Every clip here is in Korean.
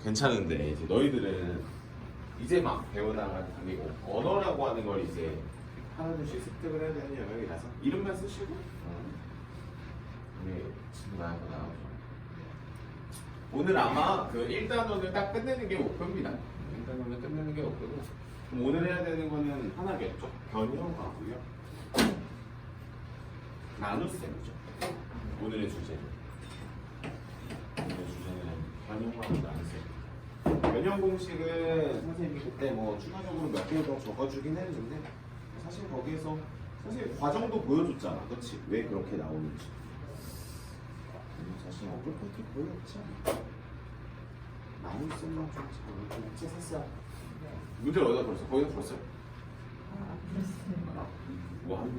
괜찮은데 이제 너희들은 이제 막 배워나가는 단계고 언어라고 하는 걸 이제 하나둘씩 습득을 해야 되는 영역이라서 이름만 쓰시고 지금 나오죠. 오늘 아마 그 1단원을 딱 끝내는 게 목표입니다. 1단원을 끝내는 게 목표고 그럼 오늘 해야 되는 거는 하나겠죠. 변형하고요. 나눗셈이죠. 오늘의 주제는 변형하고 나눗셈. 변형 공식은 선생님이 그때 뭐 추가적으로 몇 개 더 적어주긴 했는데 사실 거기에서 선생님 과정도 보여줬잖아. 그렇지? 왜 그렇게 나오는지. 자신 없을 것 같아 보였지? 나눗셈만 좀 잘 문제 셌어. 문제를 어디다 풀었어? 거기다 풀었어요? 뭐 한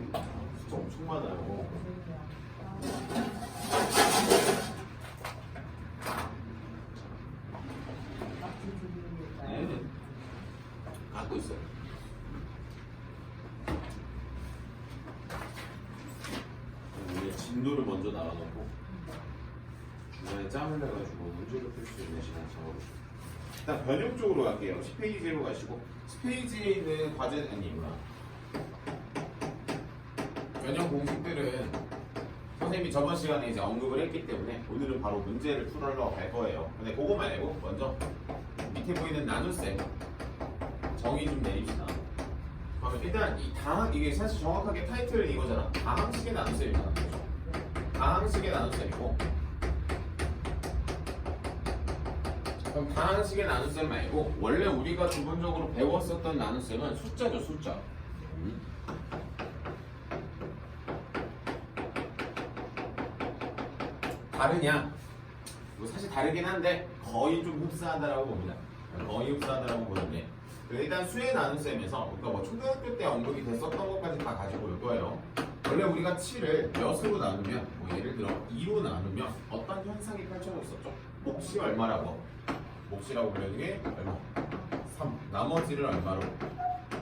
숫자 엄청 많아요. 갖고 있어요. 우리 진도를 먼저 나와놓고 중간에 짬을 내가지고 문제를 풀 수 있는 시간 잡아보시죠. 일단 변형 쪽으로 갈게요. 10페이지로 가시고 10페이지에 있는 과제는 아니구나. 변형 공식들은 선생님이 저번 시간에 이제 언급을 했기 때문에 오늘은 바로 문제를 풀으러 갈 거예요. 근데 그거 말고 먼저 밑에 보이는 나눗셈 정의 좀 내립시다. 그러면 일단 이게 사실 정확하게 타이틀은 이거잖아. 다항식의 나눗셈이잖아. 다항식의 나눗셈이고 그럼 다항식의 나눗셈 말고 원래 우리가 기본적으로 배웠었던 나눗셈은 숫자죠. 숫자. 다르냐? 뭐 사실 다르긴 한데 거의 좀 흡사하다라고 봅니다. 거의 흡사하다라고 보는데 일단 수의 나눗셈에서 그러니까 뭐 초등학교 때 언급이 됐었던 것까지 다 가지고 올 거예요. 원래 우리가 7을 몇으로 나누면 뭐 예를 들어 2로 나누면 어떤 현상이 펼쳐져 있었죠? 몫이 얼마라고? 몫이라고 불리는 게 얼마? 3. 나머지를 얼마로?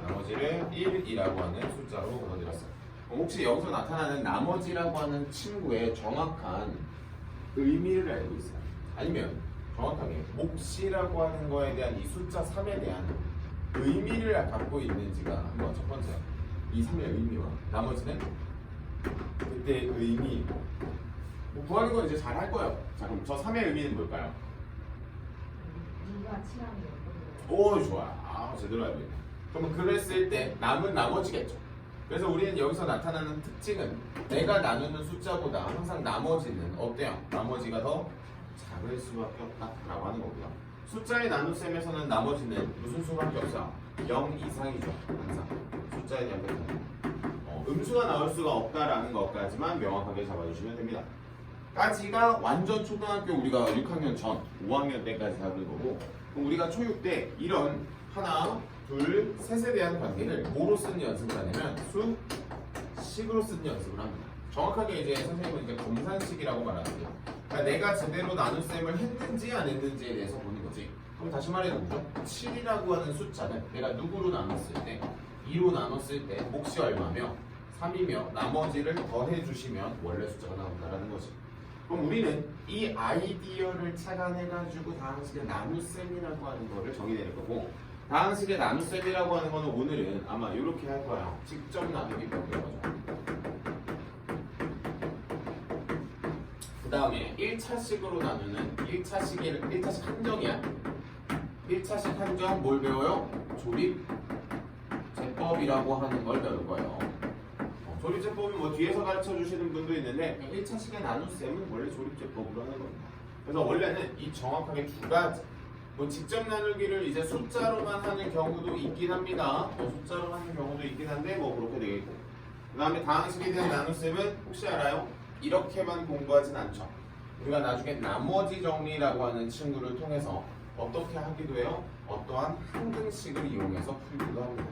나머지를 1이라고 하는 숫자로 보여드렸어요. 혹시 여기서 나타나는 나머지라고 하는 친구의 정확한 의미를 알고 있어요? 아니면 정확하게 몫이라고 하는 거에 대한 이 숫자 3에 대한 의미를 갖고 있는지가 한번 첫 번째 이 3의 의미와 나머지는 그때의 의미이고 뭐 구하는 건 이제 잘 할 거예요. 자 그럼 저 3의 의미는 뭘까요? 네가 칠하는 거. 오 좋아. 아 제대로 알고 있네. 그러면 그랬을 때 남은 나머지겠죠. 그래서 우리는 여기서 나타나는 특징은 내가 나누는 숫자보다 항상 나머지는 어때요? 나머지가 더 작을 수밖에 없다라고 하는 거고요. 숫자의 나눗셈에서는 나머지는 무슨 수밖에 없어요? 0 이상이죠. 항상 숫자에 대한 패턴. 음수가 나올 수가 없다라는 것까지만 명확하게 잡아주시면 됩니다. 까지가 완전 초등학교 우리가 6학년 전 5학년 때까지 다루는 거고 그럼 우리가 초6 때 이런 하나 둘, 셋에 대한 관계를 뭐로 쓰는 연습을 하냐면 수식으로 쓰는 연습을 합니다. 정확하게 이제 선생님은 이제 검산식이라고 말하는데 그러니까 내가 제대로 나눗셈을 했는지 안 했는지에 대해서 보는 거지. 그럼 다시 말해보죠. 7이라고 하는 숫자는 내가 누구로 나눴을 때 2로 나눴을 때 몫이 얼마며 3이며 나머지를 더해주시면 원래 숫자가 나온다라는 거지. 그럼 우리는 이 아이디어를 착안해가지고 다항식의 나눗셈이라고 하는 거를 정의내는 거고 다항식의 나눗셈이라고 하는 거는 오늘은 아마 이렇게 할 거야. 직접 나누기 배우는 거죠. 그 다음에 1차식으로 나누는 1차식 한정이야. 1차식 한정 뭘 배워요? 조립제법이라고 하는 걸 배울 거예요. 조립제법은 뭐 뒤에서 가르쳐 주시는 분도 있는데 1차식의 나눗셈은 원래 조립제법으로 하는 겁니다. 그래서 원래는 이 정확하게 두 가지 뭐 직접 나누기를 이제 숫자로만 하는 경우도 있긴 합니다. 숫자로 하는 경우도 있긴 한데 뭐 그렇게 되겠고 그 다음에 다항식에 대한 나눗셈은 혹시 알아요? 이렇게만 공부하진 않죠. 우리가 나중에 나머지 정리라고 하는 친구를 통해서 어떻게 하기도 해요? 어떠한 항등식을 이용해서 풀기도 합니다.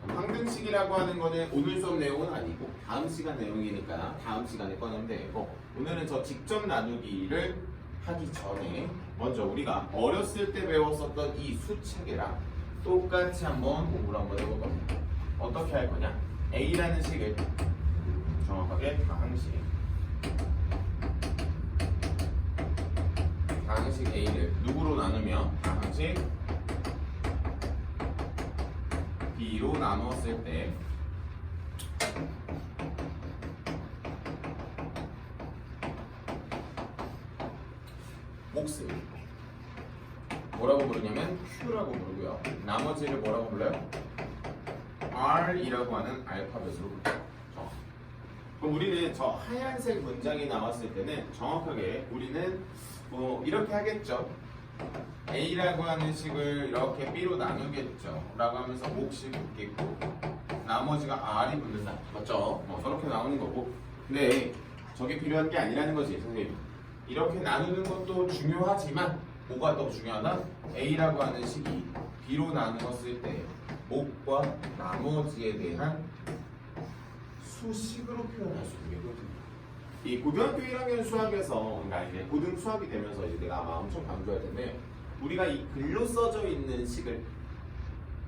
항등식이라고 하는 거는 오늘 수업 내용은 아니고 다음 시간 내용이니까 다음 시간에 꺼내면 되고 오늘은 저 직접 나누기를 하기 전에 먼저 우리가 어렸을 때 배웠었던 이 수체계랑 똑같이 한번 공부를 한번 해볼 겁니다. 어떻게 할 거냐? A라는 식을 정확하게 다항식 상식 A를 누구로 나누면 상식 B로 나누었을 때 몫을 뭐라고 부르냐면 Q라고 부르고요. 나머지를 뭐라고 불러요? R이라고 하는 알파벳으로 불러요. 그럼 우리는 저 하얀색 문장이 나왔을 때는 정확하게 우리는 이렇게 하겠죠. A라고 하는 식을 이렇게 B로 나누겠죠. 라고 하면서 몫이 붙겠고 나머지가 R이 붙는다. 맞죠? 저렇게 나오는 거고. 근데 저게 필요한 게 아니라는 거지, 선생님. 이렇게 나누는 것도 중요하지만 뭐가 더 중요하다? A라고 하는 식이 B로 나누었을 때 몫과 나머지에 대한 수식으로 표현할 수 있는 거거든요. 이 고등학교 1학년 수학에서, 그러니까 이제 고등 수학이 되면서 이제 내가 아마 엄청 강조할 텐데, 우리가 이 글로 써져 있는 식을,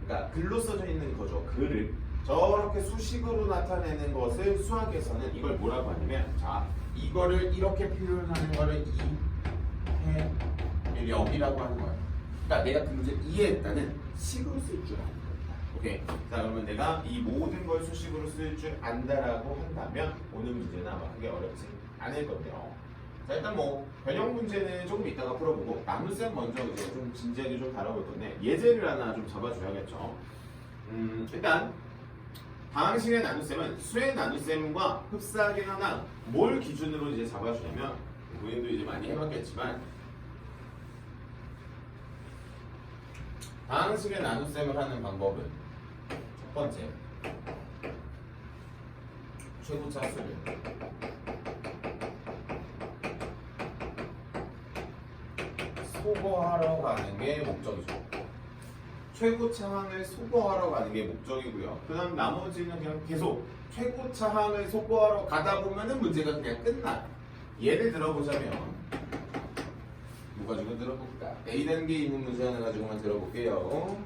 그러니까 글로 써져 있는 거죠. 글을 저렇게 수식으로 나타내는 것을 수학에서는 이걸 뭐라고 하냐면, 자, 이거를 이렇게 표현하는 거를 이해력이라고 하는 거예요. 그러니까 내가 그 문제를 이해했다는 식으로 쓸 줄 아는 겁니다. 오케이. 자, 그러면 내가 이 모든 걸 수식으로 쓸 줄 안다라고 한다면 오늘 문제는 아마 크게 어렵지 않을 건데요. 자, 일단 변형 문제는 조금 이따가 풀어보고 나눗셈 먼저 이제 좀 진지하게 좀 다뤄볼 건데 예제를 하나 좀 잡아줘야겠죠. 일단 다항식의 나눗셈은 수의 나눗셈과 흡사하게 하나 뭘 기준으로 이제 잡아주냐면 본인도 이제 많이 해봤겠지만 다항식의 나눗셈을 하는 방법은 첫 번째 최고차 수를 소거하러 가는 게 목적이죠. 최고차항을 소거하러 가는 게 목적이고요. 그 다음 나머지는 그냥 계속 최고차항을 소거하러 가다 보면은 문제가 그냥 끝나. 예를 들어보자면 뭐 가지고 들어볼까? A 단계에 있는 문제 하나 가지고만 들어볼게요.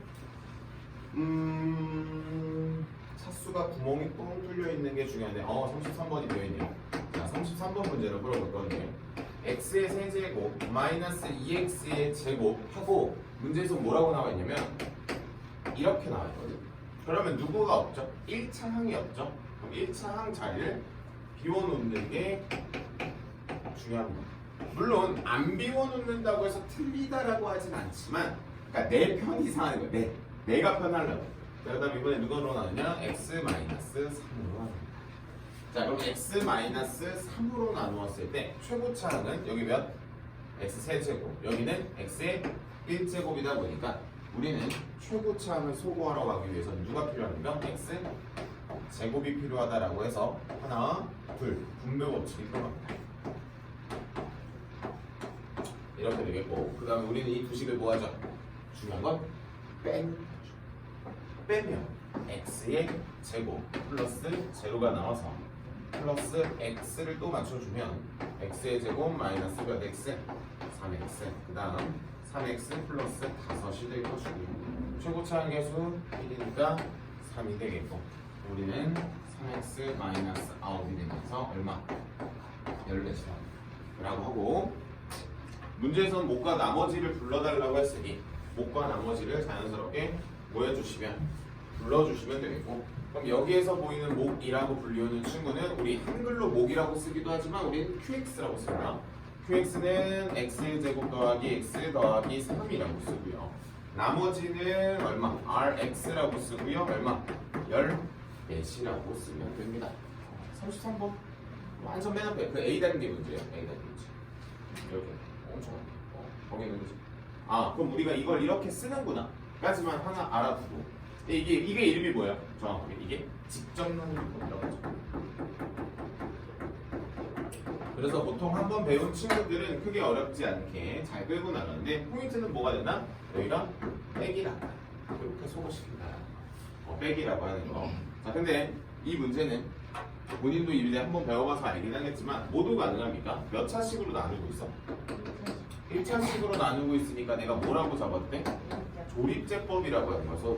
차수가 구멍이 뻥 뚫려 있는 게 중요한데 33번이 되어 있네요. 자, 33번 문제로 풀어볼 건데 x의 세제곱 마이너스 2x의 제곱 하고 문제에서 뭐라고 나와 있냐면 이렇게 나와 있거든. 그러면 누구가 없죠? 1차항이 없죠? 그럼 1차항 자리를 비워놓는 게 중요합니다. 물론 안 비워놓는다고 해서 틀리다라고 하진 않지만 그러니까 내 편이 이상하는 거야. 내가 편하려고. 그 다음 이번에 누구로 나누냐? x-3으로 나눕니다. 자, 그럼 x-3으로 나누었을 때 최고차항은 여기 몇? x 세제곱, 여기는 x의 1제곱이다 보니까 우리는 최고차항을 소거하러 가기 위해서는 누가 필요합니까? x 제곱이 필요하다라고 해서 하나, 둘, 분배 법칙이 필요합니다. 이렇게 되겠고 그 다음에 우리는 이 두 식을 뭐 하죠? 중요한 건 빼면 x의 제곱 플러스 제로가 나와서 플러스 x를 또 맞춰주면 x의 제곱 마이너스 몇 x? 3x 그 다음 3x 플러스 5이 될 것이고 최고차항 계수 1이니까 3이 되겠고 우리는 3x 마이너스 9이 되면서 얼마? 10배치다 라고 하고 문제에서는 목과 나머지를 불러달라고 했으니 목과 나머지를 자연스럽게 뭐 해주시면 불러주시면 되겠고 그럼 여기에서 보이는 목이라고 불리우는 친구는 우리 한글로 목이라고 쓰기도 하지만 우리는 qx라고 씁니다. qx는 x제곱 더하기 x 더하기 3이라고 쓰고요. 나머지는 얼마? rx라고 쓰고요. 얼마? 10배시라고 쓰면 됩니다. 33번 완전 맨 앞에 그 A 단계 문제예요. A 단계 문제 이렇게 엄청 거기는 거지. 그럼 우리가 이걸 이렇게 쓰는구나 까지만 하나 알아두고 이게 이름이 뭐야? 정확하게 이게 직접난이라고 하죠. 그래서 보통 한번 배운 친구들은 크게 어렵지 않게 잘 끌고 나가는데 포인트는 뭐가 되나? 여기가 빼기라고 이렇게 소거시킨다. 빼기라고 하는 거. 자, 근데 이 문제는 본인도 이제 한번 배워봐서 알긴 하겠지만 모두 가능합니까? 몇 차식으로 나누고 있어? 1차식으로 나누고 있으니까 내가 뭐라고 잡았대? 조립제법이라고 하는 거서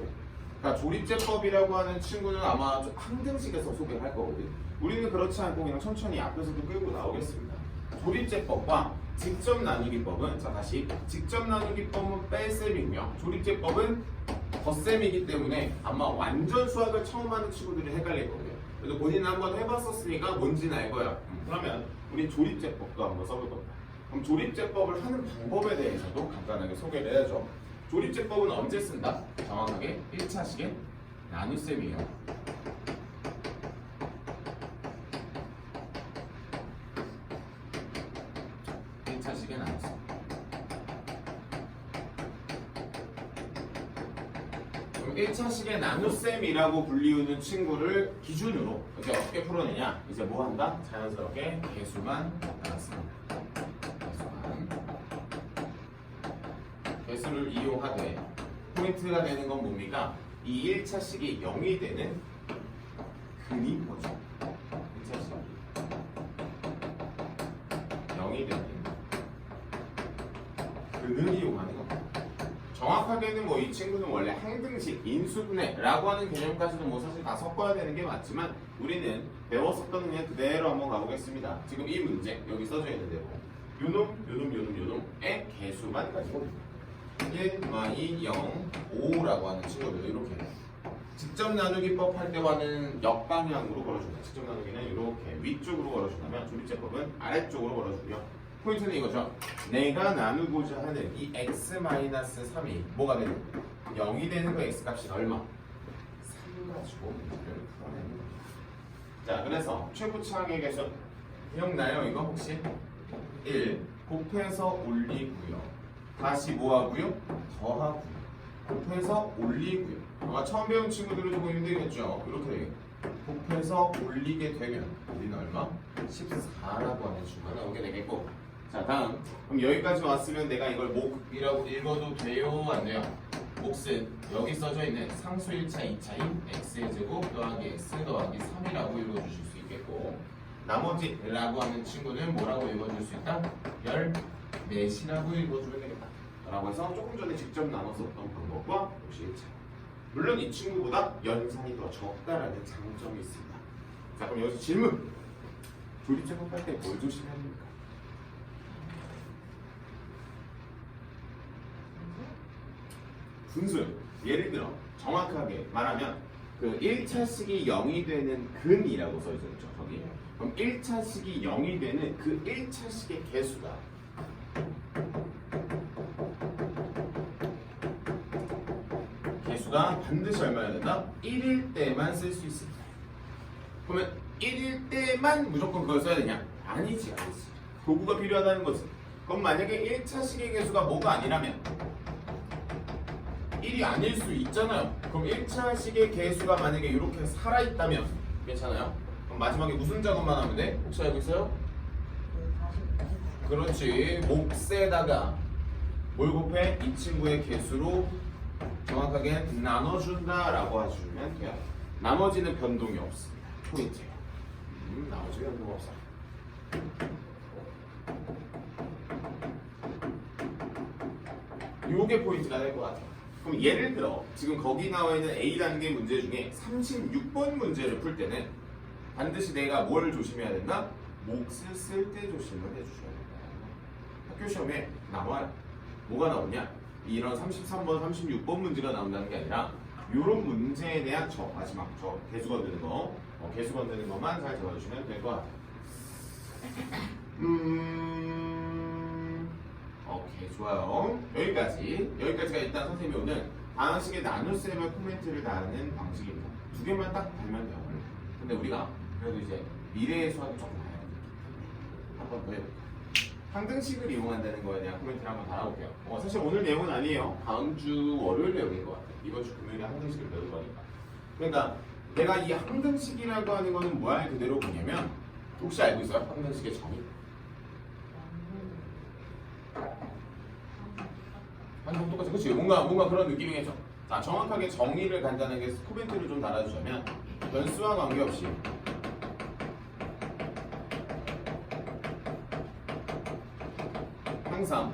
그러니까 조립제법이라고 하는 친구는 아마 항등식에서 소개를 할 거거든. 우리는 그렇지 않고 그냥 천천히 앞에서도 끌고 나오겠습니다. 조립제법과 직접 나누기법은 자 다시 직접 나누기법은 뺄셈이고요. 조립제법은 덧셈이기 때문에 아마 완전 수학을 처음 하는 친구들이 헷갈릴 거고요. 그래도 본인은 한번 해봤었으니까 뭔지는 알 거야. 그러면 우리 조립제법도 한번 써볼 겁니다. 그럼 조립제법을 하는 방법에 대해서도 간단하게 소개를 해야죠. 조립제법은 언제 쓴다? 정확하게 1차 시계 나눗셈이에요. 1차 시계 나눗셈. 그럼 1차 시계 나눗셈이라고 불리우는 친구를 기준으로 이제 어떻게 풀어내냐? 이제 뭐 한다? 자연스럽게 개수만 나눴습니다. 개수를 이용하되 포인트가 되는 건 뭡니까? 이 1차식이 0이 되는 근이 뭐죠? 1차식이 0이 되는 근을 이용하는 겁니다. 정확하게는 뭐 이 친구는 원래 항등식, 인수분해라고 하는 개념까지도 뭐 사실 다 섞어야 되는 게 맞지만 우리는 배웠었던 그냥 그대로 한번 가보겠습니다. 지금 이 문제 여기 써져 있는 대로 요놈의 개수만 가지고 1, 2, 0, 5라고 하는 친구들 이렇게 직접 나누기법 할 때와는 역방향으로 걸어준다. 직접 나누기는 이렇게 위쪽으로 걸어준다면 조립제법은 아래쪽으로 걸어주고요. 포인트는 이거죠. 내가 나누고자 하는 이 x-3이 뭐가 되는 거예요? 0이 되는 그 x값이 얼마? 3 가지고 문제를 풀어내는 겁니다. 자, 그래서 최고차항의 개수 기억나요? 이거 혹시? 1 곱해서 올리고요. 다시 뭐하고요? 더하고요. 곱해서 올리고요. 아마 처음 배운 친구들은 조금 힘들겠죠. 이렇게 되겠죠. 곱해서 올리게 되면 우리는 얼마? 14라고 하는 수가 나오게 되겠고. 자, 다음. 그럼 여기까지 왔으면 내가 이걸 목이라고 읽어도 돼요? 안 돼요? 몫은 여기 써져 있는 상수 1차, 2차인 x의 제곱 더하기 x 더하기 3이라고 읽어주실 수 있겠고, 나머지라고 하는 친구는 뭐라고 읽어줄 수 있다? 14이라고 읽어주면 되겠다 라고 해서 조금 전에 직접 나눴었던 방법과 역시 1차. 물론 이 친구보다 연산이 더 적다라는 장점이 있습니다. 자, 그럼 여기서 질문. 조립제법 할 때 뭘 조심해야 됩니까? 분수. 예를 들어 정확하게 말하면 그 1차식이 0이 되는 근이라고 써져 있죠. 저기. 그럼 1차식이 0이 되는 그 1차식의 개수가 반드시 얼마여야 된다? 1일 때만 쓸 수 있습니다. 그러면 1일 때만 무조건 그걸 써야 되냐? 아니지. 도구가 필요하다는 것은. 그럼 만약에 1차식의 개수가 뭐가 아니라면 1이 아닐 수 있잖아요. 그럼 1차식의 개수가 만약에 이렇게 살아있다면 괜찮아요? 그럼 마지막에 무슨 작업만 하면 돼? 혹시 알고 있어요? 그렇지. 몫에다가 뭘 곱해? 이 친구의 개수로 정확하게 나눠준다라고 해주면 돼요. 나머지는 변동이 없습니다. 포인트예요. 나머지 변동 없어. 요게 포인트가 될 것 같아요. 그럼 예를 들어 지금 거기 나와 있는 A단계 문제 중에 36번 문제를 풀 때는 반드시 내가 뭘 조심해야 된다? 몫을 쓸 때 조심을 해주셔야 된다. 학교 시험에 나와요. 뭐가 나오냐? 이런 33번, 36번 문제가 나온다는 게 아니라 이런 문제에 대한 마지막 개수 건드는 거, 개수 건드는 것만 잘 적어주시면 될 것 같아요. 오케이, 좋아요. 여기까지가 일단 선생님이 오늘 방식의 나눗셈의 코멘트를 다루는 방식입니다. 두 개만 딱 달면 돼요. 근데 우리가 그래도 이제 미래의 수학이 조금 봐야 돼요. 한번 더 해볼게요. 항등식을 이용한다는 거에 대한 코멘트를 한번 달아볼게요. 사실 오늘 내용은 아니에요. 다음 주 월요일 내용인 것 같아요. 이번 주 금요일에 항등식을 배울 거니까. 그러니까 내가 이 항등식이라고 하는 거는 뭘 그대로 보냐면 혹시 알고 있어요? 항등식의 정의? 항등 똑같이 그치? 뭔가 그런 느낌이겠죠? 자, 정확하게 정의를 간단하게 코멘트를 좀 달아주자면 변수와 관계없이 항상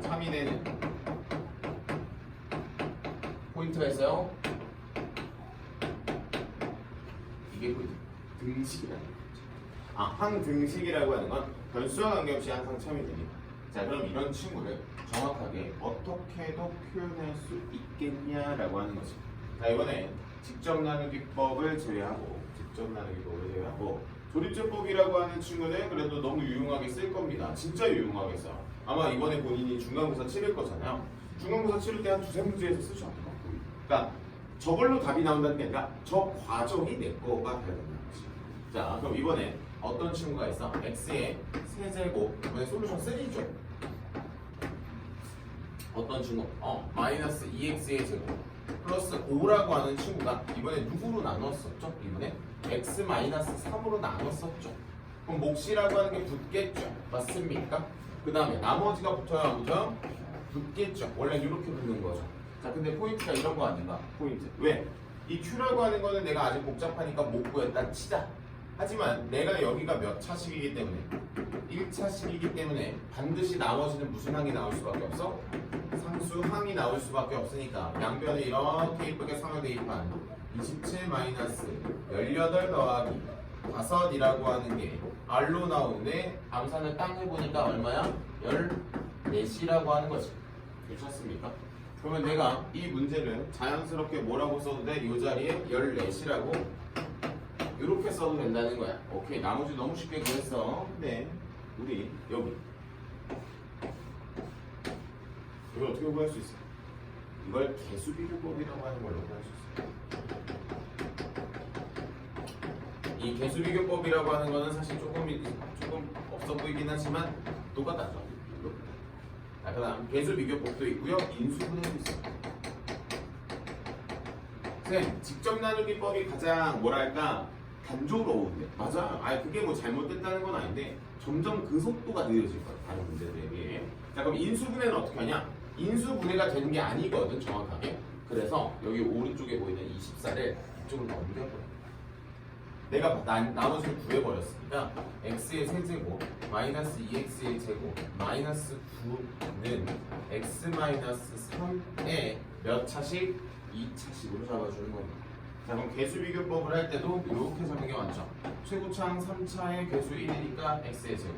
3이 되는 포인트가 있어요. 이게 포인트. 등식이라는 거죠. 항등식이라고 하는 건 변수와 관계없이 항상 참이 됩니다. 자, 그럼 이런 친구를 정확하게 어떻게도 표현할 수 있겠냐라고 하는 거죠. 자, 이번에 직접 나누기법을 제외하고 조립제법이라고 하는 친구는 그래도 너무 유용하게 쓸 겁니다. 진짜 유용하게 써. 아마 이번에 본인이 중간고사 치를 거잖아요. 중간고사 치를 때 한 두세 문제에서 쓰지 않을까? 그러니까 저걸로 답이 나온다는 게 아니라 저 과정이 내 거가 돼야 된다는 거지. 자, 그럼 이번에 어떤 친구가 있어? x의 세제곱, 이번에 솔루션 3죠. 어떤 친구? 마이너스 2x의 제곱 플러스 5라고 하는 친구가 이번에 누구로 나눴었죠? 이번에 x 마이너스 3으로 나눴었죠. 그럼 몫이라고 하는 게 붙겠죠. 맞습니까? 그 다음에 나머지가 붙어야 안 붙어요? 붙겠죠. 원래 이렇게 붙는 거죠. 자, 근데 포인트가 이런 거 아닌가? 포인트. 왜? 이 q라고 하는 거는 내가 아직 복잡하니까 못 구했다 치자. 하지만 내가 여기가 몇 차식이기 때문에 1차식이기 때문에 반드시 나머지는 무슨 항이 나올 수밖에 없어? 상수항이 나올 수밖에 없으니까 양변에 이렇게 이쁘게 3을 대입한 27 마이너스 18 더하기 5이라고 하는 게 R로 나오는데 암산을 딱 해보니까 얼마야? 14이라고 하는 거지. 괜찮습니까? 그러면 내가 이 문제를 자연스럽게 뭐라고 써도 돼? 이 자리에 14이라고 이렇게 써도 된다는 거야. 오케이, 나머지 너무 쉽게 구했어. 근데 우리 여기 이걸 어떻게 구할 수 있어? 이걸 개수비교법이라고 하는 걸로 구할 수 있어. 이 개수비교법이라고 하는 거는 사실 조금 없어 보이긴 하지만 똑같아져. 자, 그다음 개수비교법도 있고요, 인수분해도 있어요. 쌤, 직접 나누기법이 가장 뭐랄까 단조로운데 맞아. 그게 뭐 잘못됐다는 건 아닌데 점점 그 속도가 느려질 거야, 다른 문제들에 비해. 자, 그럼 인수분해는 어떻게 하냐? 인수분해가 되는 게 아니거든, 정확하게. 그래서 여기 오른쪽에 보이는 24를 이쪽으로 넘겨버려. 내가 나머지를 구해버렸으니까 x의 세제곱 마이너스 2x의 제곱 마이너스 9는 x 마이너스 3의 몇 차식? 2차식으로 잡아주는 겁니다. 자, 그럼 개수비교법을 할 때도 이렇게 잡는 게 맞죠? 최고차항 3차의 개수 1이니까 x의 제곱,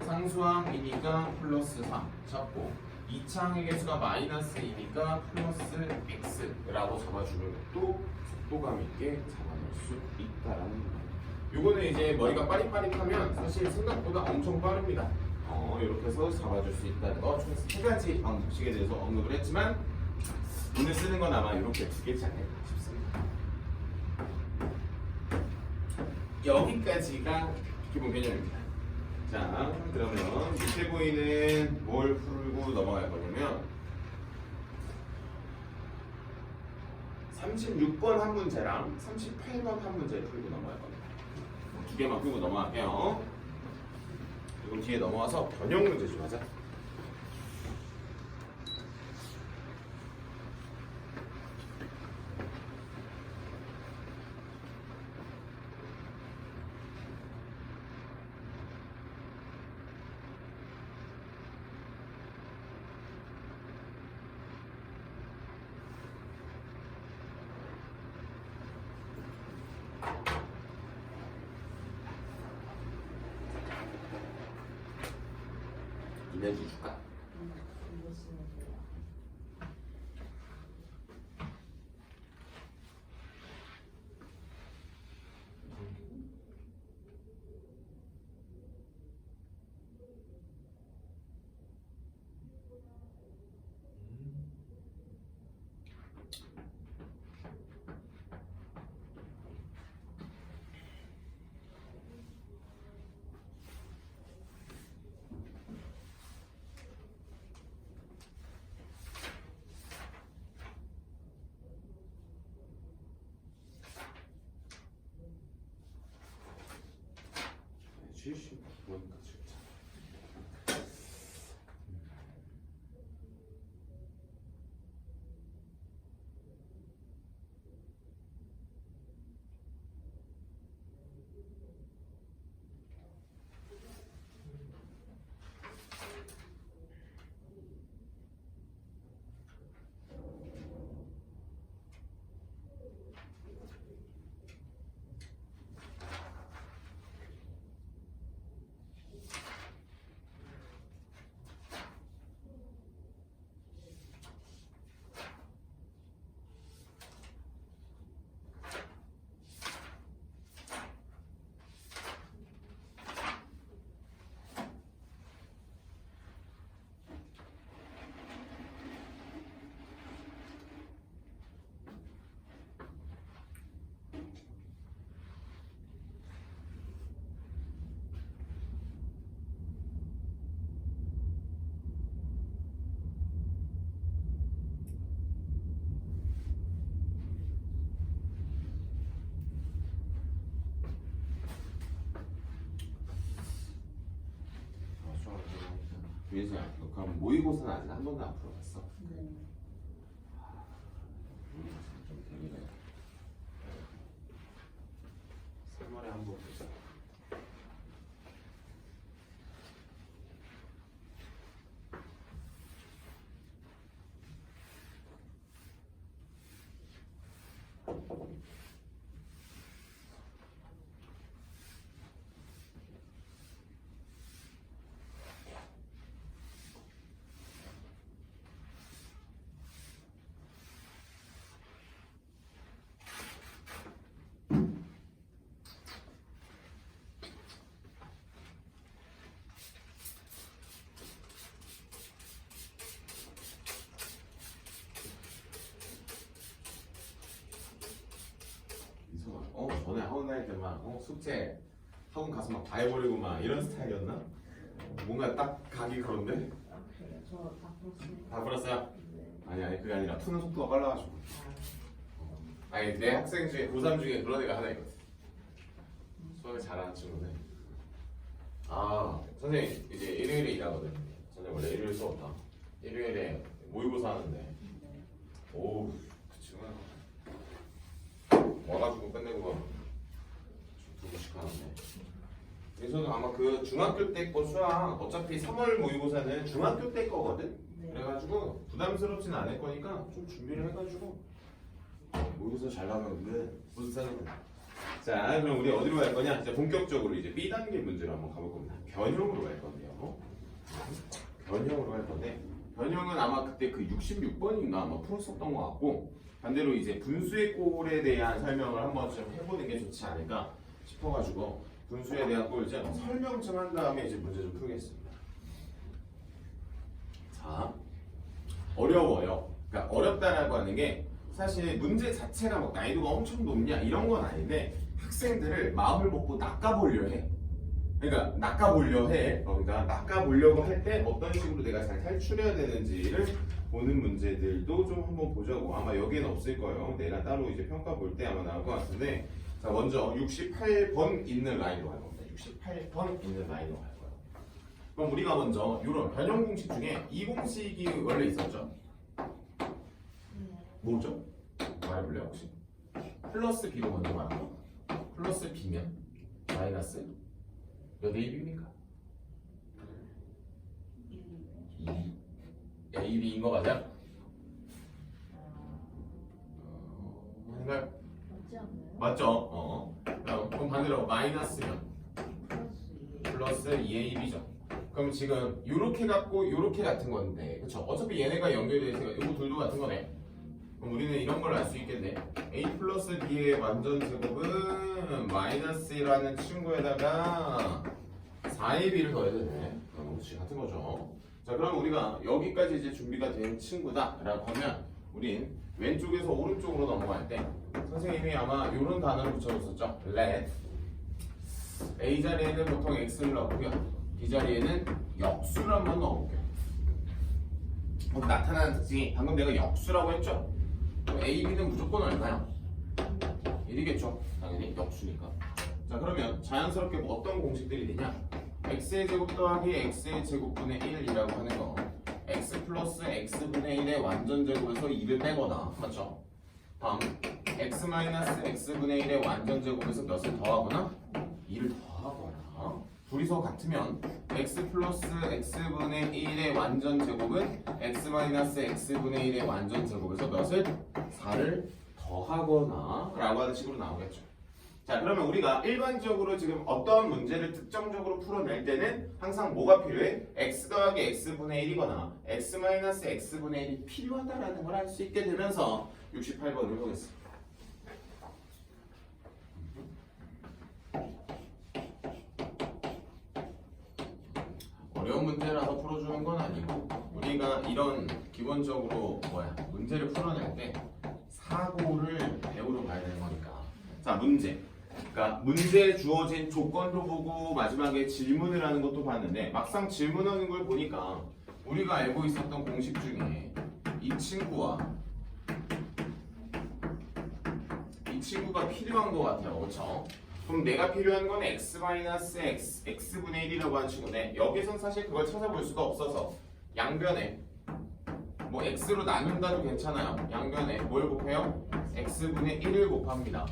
상수항이니까 플러스 3 잡고 2차항의 개수가 마이너스 2니까 플러스 x라고 잡아주는 것도 속도감 있게 잡아낼 수 있다라는 거예요. 요거는 이제 머리가 빠릿빠릿하면 사실 생각보다 엄청 빠릅니다. 이렇게 해서 잡아줄 수 있다는 거. 총 3가지 방식에 대해서 언급을 했지만 오늘 쓰는 건 아마 이렇게 2개지 않을까 싶습니다. 여기까지가 기본 개념입니다. 자, 그러면 밑에 보이는 뭘 풀고 넘어갈 거냐면 36번 한 문제랑 38번 한 문제를 풀고 넘어갈 겁니다. 2개만 풀고 넘어갈게요. 그리고 뒤에 넘어와서 변형 문제 좀 하자. 이내주 줄까? 실시 뭐니까 진짜. 윤수야, 너 그럼 모의고사는 아직 한 번도 안 풀어봤어? 네. 좀 재미가 있다. 3월에 한 번 보자. 전에 학원 다닐 때만 숙제 학원 가서 막 다 해버리고 막 이런 스타일이었나? 뭔가 딱 가기 그런데? 아, 그래요? 저다 풀었어요. 다 풀었어요? 네. 아니 그게 아니라 푸는 속도가 빨라가지고. 아니 내 학생 중에 고3 중에 그런 애가 하나 있거든. 수학을 잘하는 친구네. 아 선생님 이제 일요일에 일하거든. 선생님 원래 일요일 수업 없다. 일요일에 모의고사 하는데 오우 그 친구는 와가지고 끝내고 두 번씩 하는데. 그래서 아마 그 중학교 때 거 수학 어차피 3월 모의고사는 중학교 때 거거든. 네. 그래가지고 부담스럽진 않을 거니까 좀 준비를 해가지고 모의고사 잘 나가면 근데 무슨 생각이 나? 자 그럼 우리 어디로 갈 거냐? 이제 본격적으로 이제 B 단계 문제로 한번 가볼 겁니다. 변형으로 갈 건데요. 변형으로 갈 건데 변형은 아마 그때 그 66번인가 아마 풀었었던 것 같고 반대로 이제 분수의 꼴에 대한 설명을 한번 좀 해보는 게 좋지 않을까 싶어가지고 분수에 대한 꼴 이제 설명 좀 한 다음에 이제 문제 좀 풀겠습니다. 자 어려워요. 그러니까 어렵다라고 하는 게 사실 문제 자체가 뭐 난이도가 엄청 높냐 이런 건 아닌데 학생들을 마음을 먹고 낚아보려 해. 그러니까 낚아보려 해. 그러니까 낚아보려고 할 때 어떤 식으로 내가 잘 탈출해야 되는지를 보는 문제들도 좀 한번 보자고. 아마 여기에는 없을 거예요. 내가 따로 이제 평가 볼 때 아마 나올 것 같은데 자 먼저 68번 있는 라인으로 갈 겁니다. 68번 있는 라인으로 갈 거예요. 그럼 우리가 먼저 이런 변형 공식 중에 이 공식이 원래 있었죠? 뭐죠? 말해볼래요 혹시? 플러스 B로 먼저 말할까? 플러스 B면 마이너스 몇 AB입니까? 2 AB인 거 맞아요? 아닌가요? 맞지 않나요? 맞죠? 그럼 반대로 마이너스면 플러스 플러스 2AB죠. 그럼 지금 요렇게 같고 요렇게 같은 건데 그쵸? 어차피 얘네가 연결되어 있으니까 요거 둘도 같은 거네. 그럼 우리는 이런 걸 알 수 있겠네. A 플러스 B의 완전 제곱은 마이너스라는 친구에다가 4AB를 더해야 되네. 그렇지 같은 거죠. 자 그럼 우리가 여기까지 이제 준비가 된 친구다 라고 하면 우린 왼쪽에서 오른쪽으로 넘어갈 때 선생님이 아마 이런 단어를 붙여줬었죠. let A 자리에는 보통 X를 넣고요. B 자리에는 역수를 한번 넣어볼게요. 나타나는 특징이 방금 내가 역수라고 했죠? A, B는 무조건 얼마야? 1이겠죠? 당연히 역수니까. 자 그러면 자연스럽게 뭐 어떤 공식들이 되냐? x의 제곱 더하기 x의 제곱분의 1이라고 하는 거 x 플러스 x분의 1의 완전 제곱에서 2를 빼거나 맞죠? 다음 x 마이너스 x분의 1의 완전 제곱에서 몇을 더하거나 2를 더하거나 둘이서 같으면 x 플러스 x분의 1의 완전 제곱은 x 마이너스 x분의 1의 완전 제곱에서 몇을 4를 더하거나 라고 하는 식으로 나오겠죠. 자 그러면 우리가 일반적으로 지금 어떤 문제를 특정적으로 풀어낼 때는 항상 뭐가 필요해? x 더하기 x분의 1이거나 x 마이너스 x분의 1이 필요하다라는 걸 알 수 있게 되면서 68번을 보겠습니다. 어려운 문제라서 풀어주는 건 아니고 우리가 이런 기본적으로 문제를 풀어낼 때 사고를 배우러 가야 되는 거니까. 자 문제. 그러니까 문제에 주어진 조건도 보고 마지막에 질문을 하는 것도 봤는데 막상 질문하는 걸 보니까 우리가 알고 있었던 공식 중에 이 친구가 필요한 것 같아요. 그렇죠? 그럼 내가 필요한 건 x-x, x분의 1이라고 하는 친구인데 여기선 사실 그걸 찾아볼 수가 없어서 양변에 뭐 x로 나눈다도 괜찮아요. 양변에 뭘 곱해요? x분의 1을 곱합니다.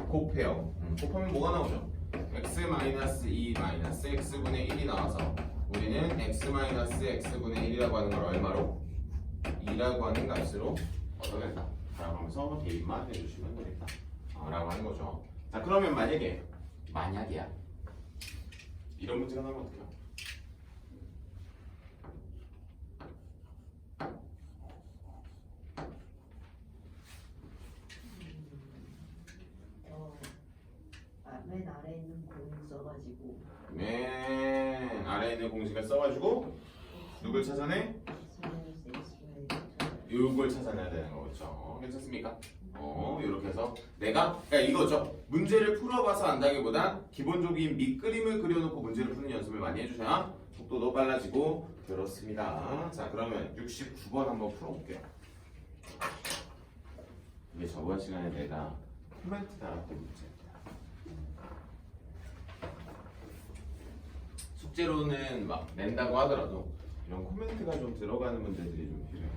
곱해요. 곱하면 뭐가 나오죠? x-2 x분의 1이 나와서 우리는 x-x분의 1이라고 하는 걸 얼마로? 2라고 하는 값으로 얻어낸다 라고 하면서 대입만 해주시면 되겠다 라고 하는 거죠. 자, 그러면 만약이야 이런 문제가 나오면 어떡해요? 맨 아래 있는 공을 써가지고 맨 아래에 있는 공식을 써가지고 누굴 찾아내? 이걸 찾아내야 되는 거죠. 괜찮습니까? 이렇게 해서 그러니까 이거죠. 문제를 풀어봐서 안다기보단 기본적인 밑그림을 그려놓고 문제를 푸는 연습을 많이 해주셔야 속도도 빨라지고 그렇습니다. 자, 그러면 69번 한번 풀어볼게요. 이게 저번 시간에 내가 코멘트 달았던 문제입니다. 숙제로는 막 낸다고 하더라도 이런 코멘트가 좀 들어가는 문제들이 좀 필요해요.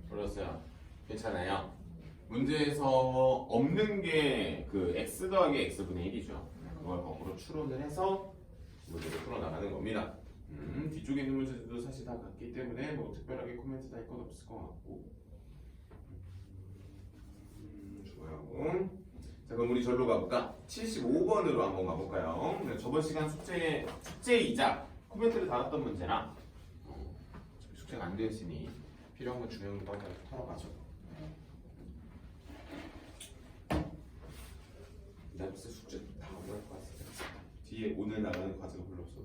풀었어요. 괜찮아요. 문제에서 없는 게 그 x 더하기 x분의 1이죠. 그걸 거꾸로 추론을 해서 문제를 풀어나가는 겁니다. 뒤쪽에 있는 문제들도 사실 다 같기 때문에 뭐 특별하게 코멘트 달 건 없을 것 같고. 좋아요. 자, 그럼 우리 절로 가볼까? 75번으로 한번 가볼까요? 네, 저번 시간 숙제이자 코멘트를 달았던 문제라 숙제가 안 되었으니 필요한 건 중요한 거 털어가죠. 나 벌써 숙제 다 못할 것 같아. 뒤에 오늘 나가는 과제가 별로 없어서.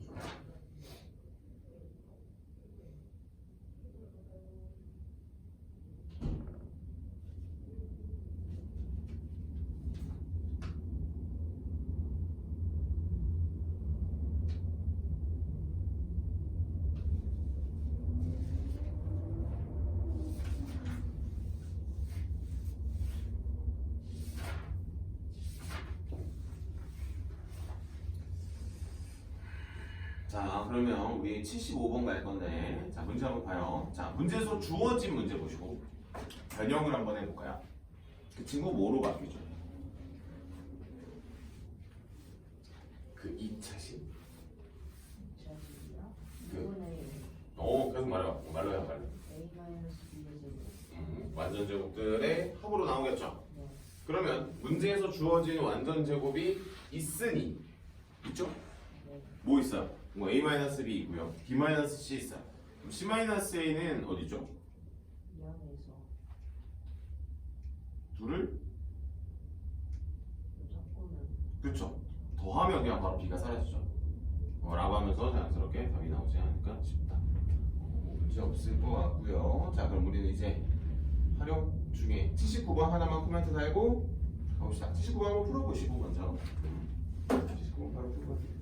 자, 그러면 우리 75번 갈 건데, 자, 문제 한번 봐요. 자, 문제에서 주어진 문제 보시고 변형을 한번 해볼까요? 그 친구 뭐로 바뀌죠? 그 2차식. 계속 말해요. 말로 해요, 말로. 완전 제곱들의 합으로 나오겠죠? 네. 그러면 문제에서 주어진 완전 제곱이 있으니, 있죠? 네. 뭐 있어요? 뭐 a-b 있고요. b-c 있어요. 그럼 c-a는 어디죠? 미안해서 둘을 무조건은 그쵸? 더하면 그냥 바로 b가 사라지죠. 라고 하면서 자연스럽게 답이 나오지 않을까 싶다. 문제 없을 것 같고요. 자, 그럼 우리는 이제 활용 중에 79번 하나만 코멘트 달고 가봅시다. 79번 한번 풀어보시고 먼저 79번 바로 풀고 됩니다.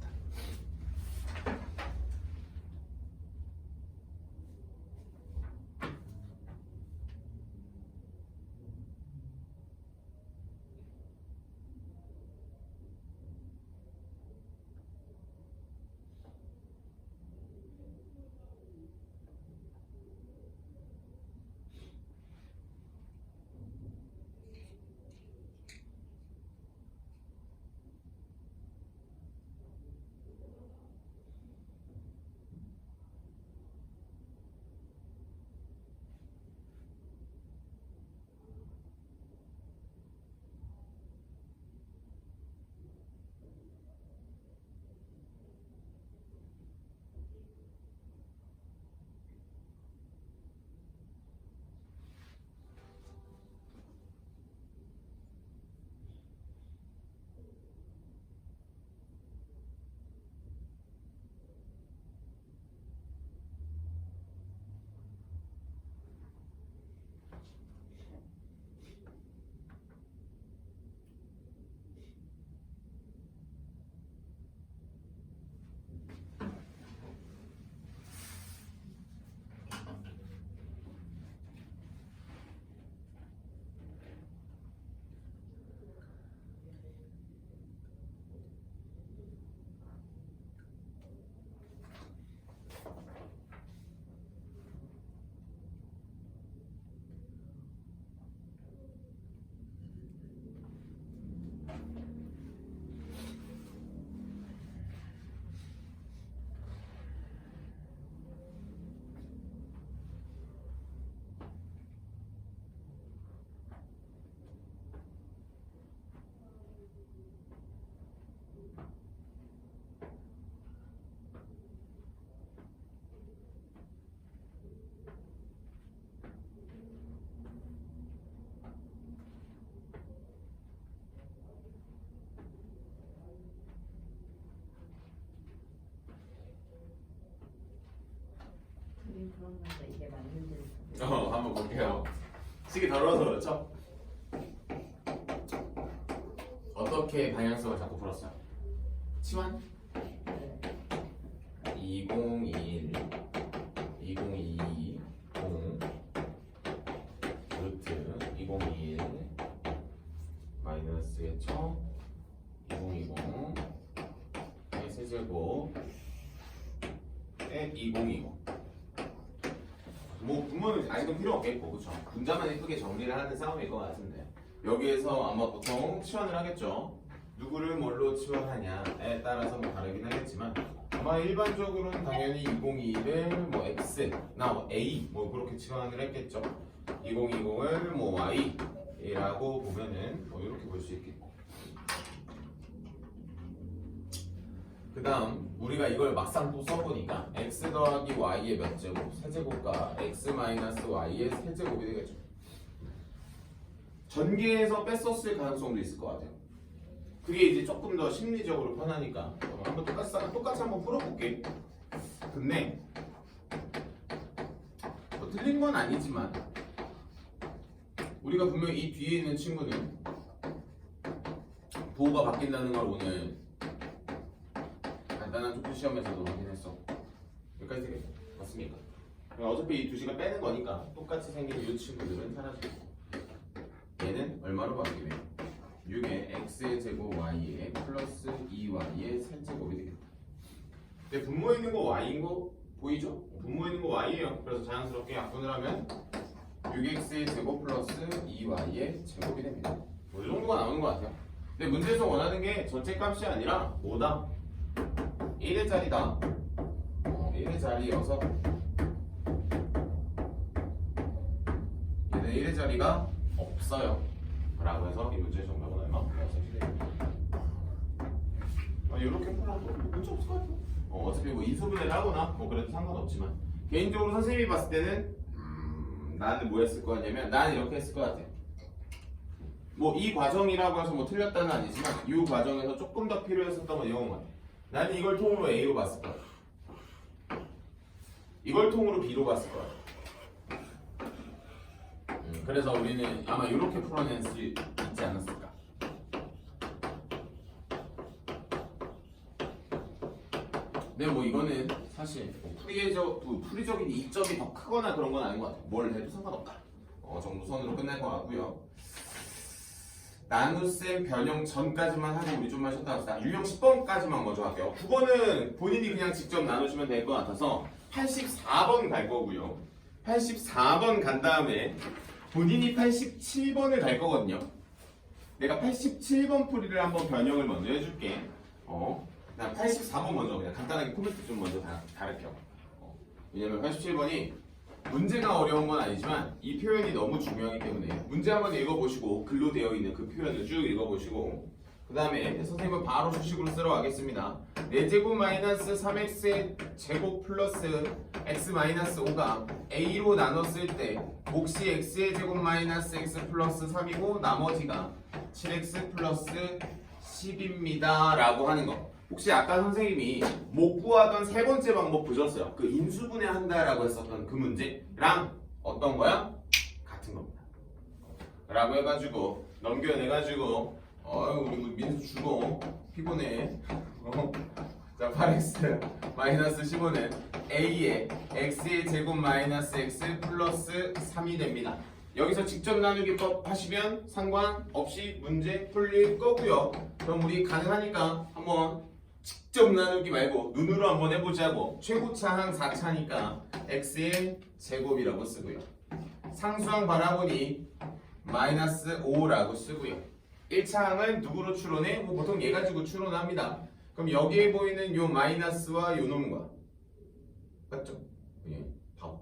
볼게요. 식이 더러워서 그렇죠? 어떻게 방향성을 잡고 풀었어요? 치환? 2021 2022 0 루트 2021 마이너스겠죠? 2020의 세제곱 에 2020 뭐 분모는 아직은 필요 없겠고 그쵸? 분자만 예쁘게 정리를 하는 싸움일 것 같은데 여기에서 아마 보통 치환을 하겠죠? 누구를 뭘로 치환하냐에 따라서 뭐 다르긴 하겠지만 아마 일반적으로는 당연히 2021을 뭐 X나 뭐 A 뭐 그렇게 치환을 했겠죠. 2020을 뭐 Y라고 보면은 뭐 이렇게 볼 수 있겠고. 그 다음 우리가 이걸 막상 또 써보니까 X 더하기 Y의 몇 제곱 세제곱과 X 마이너스 Y의 세제곱이 되겠죠. 전개해서 뺐었을 가능성도 있을 것 같아요. 그게 이제 조금 더 심리적으로 편하니까 한번 똑같이 한번 풀어볼게. 근데 뭐 틀린 건 아니지만 우리가 분명히 이 뒤에 있는 친구는 부호가 바뀐다는 걸 오늘 간단한 토플 시험에서도 확인했어. 여기까지 되겠죠? 맞습니까? 어차피 이 두 시간 빼는 거니까 똑같이 생긴 이 친구들은 사라지고 얘는 얼마로 바뀌게 돼요? 6의 x의 제곱 y의 플러스 2y의 세제곱이 되겠다. 근데 분모에 있는 거 y인 거 보이죠? 분모에 있는 거 y예요. 그래서 자연스럽게 약분을 하면 6x의 제곱 플러스 2y의 제곱이 됩니다. 뭐 이 정도가 나오는 것 같아요. 근데 문제에서 원하는 게 전체 값이 아니라 뭐다? 1의 자리다. 1의 자리여서 얘는 1의 자리가 없어요. 라고 해서 이 문제의 정답은 얼마? 이렇게 풀어도 문제 없을 것 같아요. 어차피 뭐 인수분해를 하거나 뭐 그래도 상관없지만 개인적으로 선생님이 봤을 때는 나는 뭐 했을 거 같냐면 나는 이렇게 했을 것 같아요. 뭐 이 과정이라고 해서 뭐 틀렸다는 아니지만 이 과정에서 조금 더 필요했었던 건 이런 것 같아요. 나는 이걸 통으로 A로 봤을 거야. 이걸 통으로 B로 봤을 거야. 그래서 우리는 아마 이렇게 풀어낼 수 있지 않았을까. 근데 뭐 이거는 사실 뭐 풀이적인 이점이 더 크거나 그런 건 아닌 것 같아요. 뭘 해도 상관없다. 정도 선으로 끝날 것 같고요. 나눗셈 변형 전까지만 하고 우리 좀만 쉬었다 합시다. 유형 10번까지만 먼저 할게요. 9번은 본인이 그냥 직접 나누시면 될 것 같아서 84번 갈 거고요. 84번 간 다음에 본인이 87번을 갈 거거든요. 내가 87번 풀이를 한번 변형을 먼저 해줄게. 나 84번 먼저 그냥 간단하게 코멘트 좀 먼저 다를게요. 왜냐면 87번이 문제가 어려운 건 아니지만 이 표현이 너무 중요하기 때문에 문제 한번 읽어보시고 글로 되어 있는 그 표현을 쭉 읽어보시고 그 다음에 선생님은 바로 수식으로 쓰러 가겠습니다. 4제곱 마이너스 3x의 제곱 플러스 x 마이너스 5가 a로 나눴을 때 몫이 x의 제곱 마이너스 x 플러스 3이고 나머지가 7x 플러스 10입니다 라고 하는 거. 혹시 아까 선생님이 못 구하던 세 번째 방법 보셨어요? 그 인수분해 한다라고 했었던 그 문제랑 어떤 거야? 같은 겁니다. 라고 해가지고 넘겨내가지고 우리 민수 죽어 피곤해. 자 8x 마이너스 15는 a의 x의 제곱 마이너스 x 플러스 3이 됩니다. 여기서 직접 나누기법 하시면 상관없이 문제 풀릴 거고요. 그럼 우리 가능하니까 한번 직접 나누기 말고 눈으로 한번 해보자고. 최고차항 4차니까 x의 제곱이라고 쓰고요. 상수항 바라보니 마이너스 5라고 쓰고요. 1차항은 누구로 추론해? 뭐 보통 얘 가지고 추론합니다. 그럼 여기에 보이는 요 마이너스와 요 놈과 맞죠? 예, 봐봐.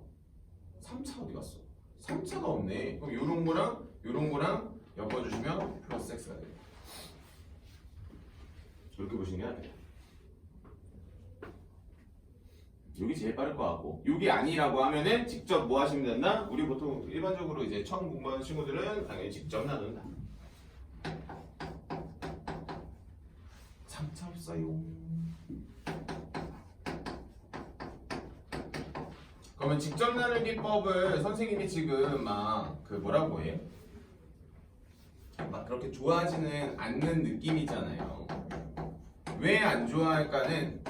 3차 어디 갔어? 3차가 없네. 그럼 요런 거랑 엮어주시면 플러스 x가 돼요. 이렇게 보시는 게 낫겠다. 여기 제일 빠를 것 같고 여기 아니라고 하면은 직접 뭐 하시면 된다? 우리 보통 일반적으로 이제 처음 공부하는 친구들은 당연히 직접 나눈다. 3차 없어요. 그러면 직접 나누기법을 선생님이 지금 막 그 뭐라고 해? 막 그렇게 좋아하지는 않는 느낌이잖아요. 왜 안 좋아할까는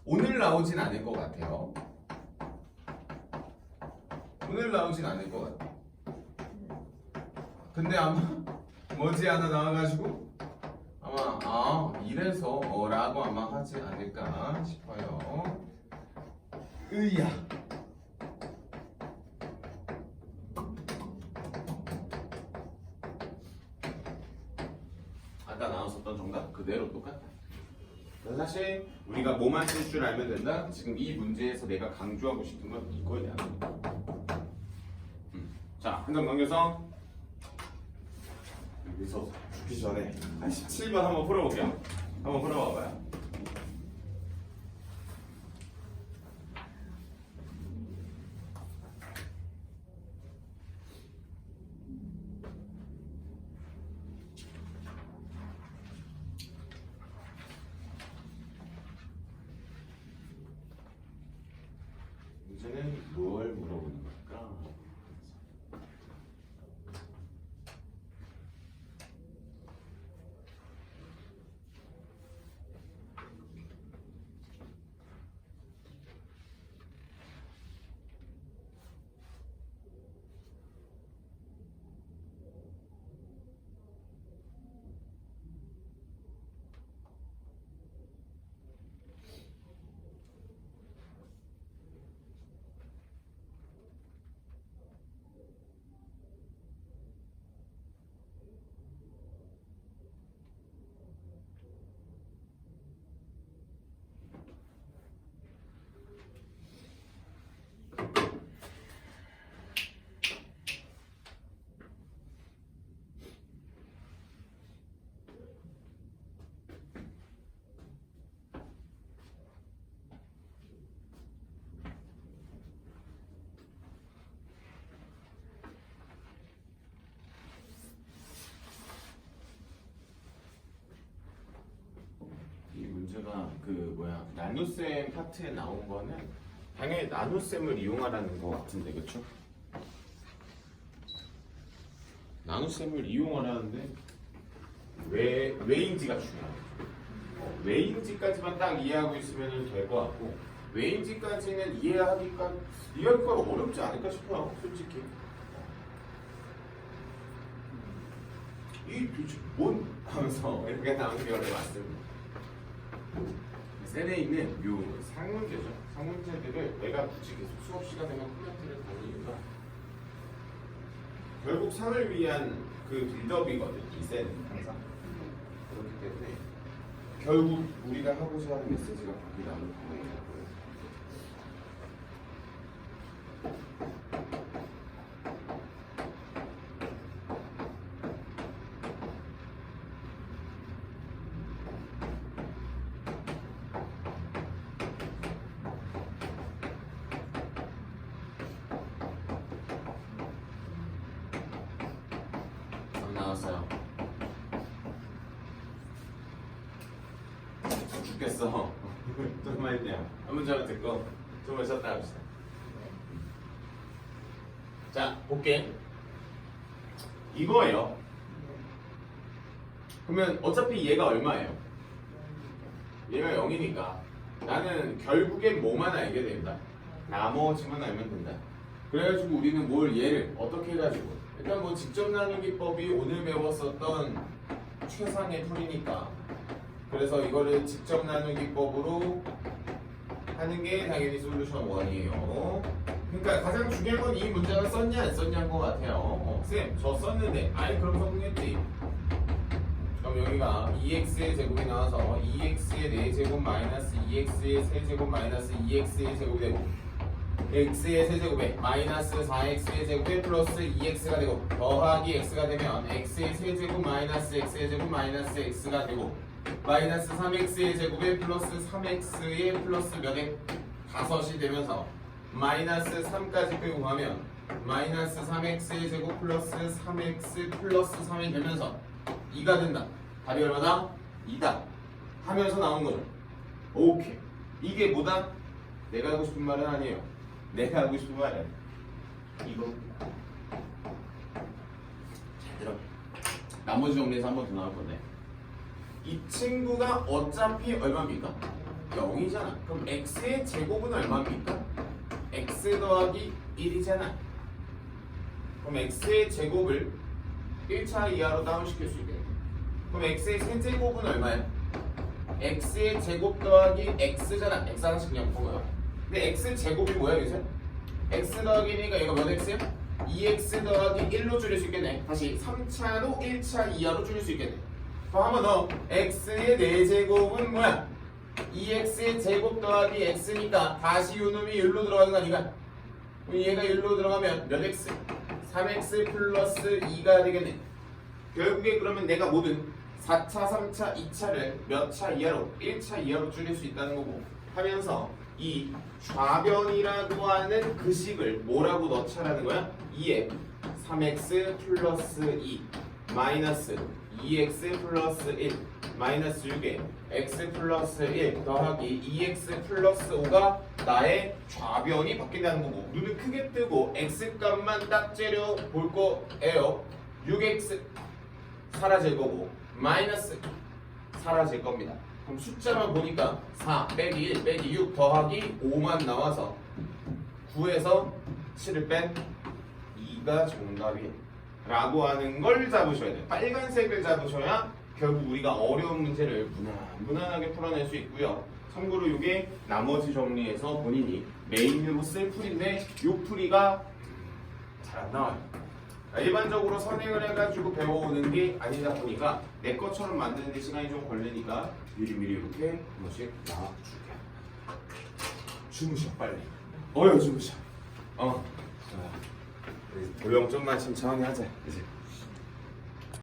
오늘 나오진 않을 것 같아요. 오늘 나오진 않을 것 같아. 근데 아마 머지않아 나와가지고 아마 이래서 라고 아마 하지 않을까 싶어요. 으야. 아까 나왔었던 정답 그대로 똑같아. 그래서 사실 우리가 뭐만 쓸 줄 알면 된다. 지금 이 문제에서 내가 강조하고 싶은 건 이거야. 자, 한 점 넘겨서 여기서 죽기 전에 한 17번 한번 풀어볼게요. 한번 풀어봐봐요. 문제는 뭘 물어보는 걸까? 문제가 그 뭐야 나눗셈 파트에 나온 거는 당연히 나눗셈을 이용하라는 거 같은데 그쵸? 나눗셈을 이용하라는데 왜인지가 중요해요. 왜인지까지만 딱 이해하고 있으면 될 것 같고 왜인지까지는 이해하기가 어렵지 않을까 싶어요 솔직히. 이 도대체 뭔 하면서 이렇게 나오는 경우가 많습니다. 셀에 있는 요 상문제죠. 상문제들을 내가 굳이 계속 수업 시간에만 코멘트를 다는 이유가 결국 상을 위한 그 빌드업이거든. 이 셀은 항상 그렇기 때문에 결국 우리가 하고자 하는 메시지가 거기 나올 거예요. 나왔어요. 죽겠어. 좀만 있네요. 한 문제만 듣고 좀만 쉬었다 합시다. 자, 볼게. 이거예요. 그러면 어차피 얘가 얼마예요? 얘가 0이니까 나는 결국엔 뭐만 알게 된다. 나머지만 알면 된다. 그래가지고 우리는 뭘 얘를 어떻게 해가지고 일단 뭐 직접 나누기법이 오늘 배웠었던 최상의 풀이니까 그래서 이거를 직접 나누기법으로 하는 게 당연히 솔루션 1이에요. 그러니까 가장 중요한 건 이 문제가 썼냐 안 썼냐인 것 같아요. 쌤, 저 썼는데 아이 그럼 성공했지. 그럼 여기가 2x의 제곱이 나와서 2x의 4제곱 마이너스 2x의 세제곱 마이너스 2x의 제곱이 되고 x의 세제곱에 마이너스 4x의 제곱에 플러스 2x가 되고 더하기 x가 되면 x의 세제곱 마이너스 x의 제곱 마이너스 x가 되고 마이너스 3x의 제곱에 플러스 3x의 플러스 몇에 5이 되면서 마이너스 3까지 빼고 가면 마이너스 3x의 제곱 플러스 3x 플러스 3이 되면서 2가 된다. 답이 얼마다? 2다 하면서 나온 거죠. 오케이. 이게 뭐다? 내가 하고 싶은 말은 아니에요. 내가 하고 싶은 말은 이거. 잘 들어. 나머지 정리해서 한 번 더 나올 건데 이 친구가 어차피 얼마입니까? 0이잖아. 그럼 x의 제곱은 얼마입니까? x 더하기 1이잖아. 그럼 x의 제곱을 1차 이하로 다운시킬 수 있겠네. 그럼 x의 세제곱은 얼마야? x의 제곱 더하기 x잖아. x 하나씩 그냥 본 거야. 근데 x 제곱이 뭐야 여기서? x 더하기 1이니까 얘가 몇 x야? 2x 더하기 1로 줄일 수 있겠네. 다시 3차로 1차 이하로 줄일 수 있겠네. 그럼 한번 더. x의 4제곱은 뭐야? 2x의 제곱 더하기 x니까 다시 요놈이 1로 들어가는 거 아니가? 그럼 얘가 1로 들어가면 몇 x? 3x 플러스 2가 되겠네. 결국에 그러면 내가 모든 4차, 3차, 2차를 몇 차 이하로? 1차 이하로 줄일 수 있다는 거고 하면서 이 좌변이라고 하는 그 식을 뭐라고 넣자라는 거야? 2에 3x 플러스 2 마이너스 2x 플러스 1 마이너스 6에 x 플러스 1 더하기 2x 플러스 5가 나의 좌변이 바뀐다는 거고 눈을 크게 뜨고 x 값만 딱 째려 볼 거예요. 6x 사라질 거고 마이너스 사라질 겁니다. 그럼 숫자만 보니까 4 빼기 1 빼기 6 더하기 5만 나와서 9에서 7을 뺀 2가 정답이에요 라고 하는 걸 잡으셔야 돼요. 빨간색을 잡으셔야 결국 우리가 어려운 문제를 무난하게 풀어낼 수 있고요. 참고로 이게 나머지 정리해서 본인이 메인으로 쓸 풀인데 이 풀이가 잘 안 나와요. 일반적으로 선행을 해가지고 배워오는 게 아니다 보니까 내 것처럼 만드는데 시간이 좀 걸리니까 미리미리 이렇게 한 번씩 나와줄게. 주무셔 빨리. 주무셔. 도영 좀만 천천히 하자. 그치?